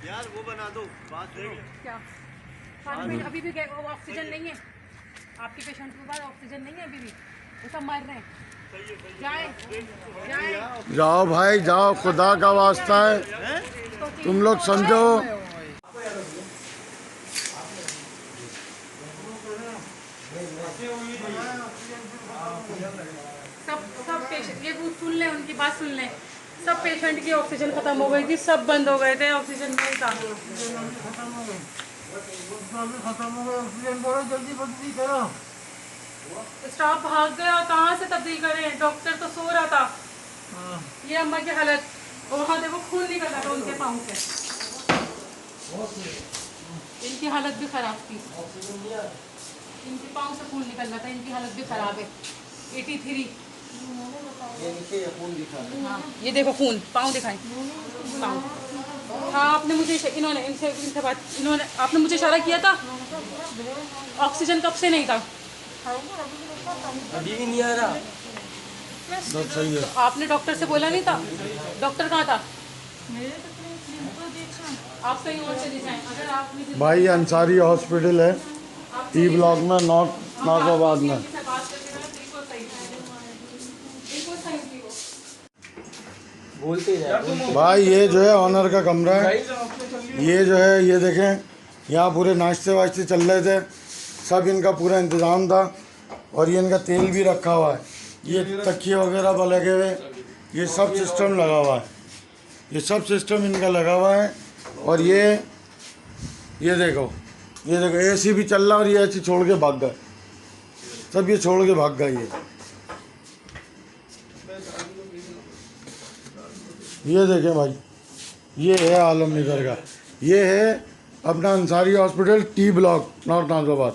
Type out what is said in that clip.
यार वो बना दो बात क्या अभी भी ऑक्सीजन नहीं है आपके पेशेंट के पास, ऑक्सीजन नहीं है अभी भी, वो सब मर रहे हैं। जाए जाओ भाई जाओ, खुदा का वास्ता है, तुम लोग समझो। सब पेशेंट ये सुन लें, उनकी बात सुन लें। सब पेशेंट की ऑक्सीजन खत्म हो गई थी, सब बंद हो गए थे, ऑक्सीजन नहीं था। स्टाफ भाग गया, कहाँ से तब्दील करें, डॉक्टर तो सो रहा था। ये अम्मा की हालत, वहाँ देखो खून निकल रहा था उनके पाँव से, इनकी हालत भी खराब थी, इनके पाँव से खून निकल रहा था, इनकी हालत भी खराब है। 83 हाँ, ये देखो खून, पाँव दिखाएं पाँव। हाँ आपने मुझे इनसे बात, आपने मुझे इशारा किया था। ऑक्सीजन कब से नहीं था, अभी भी नहीं आ रहा। सब सही है। तो आपने डॉक्टर से बोला नहीं था? डॉक्टर कहाँ था? आप कहीं और चले जाएं। अगर आप भाई अंसारी हॉस्पिटल है टी ब्लॉक में, नॉर्थ नाजाबाद में। बोलते जाए भाई ये जो है ऑनर का कमरा है, ये जो है ये देखें, यहाँ पूरे नाश्ते वाश्ते चल रहे थे, सब इनका पूरा इंतज़ाम था, और ये इनका तेल भी रखा हुआ है, ये तकिए वगैरह पर लगे हुए, ये सब सिस्टम लगा हुआ है, ये सब सिस्टम इनका लगा हुआ है। और ये देखो एसी भी चल रहा है, और ये एसी छोड़ के भाग गए, सब ये छोड़ के भाग गए। ये देखें भाई, ये है आलम इधर का, ये है अपना Ansari hospital T block north Nazimabad.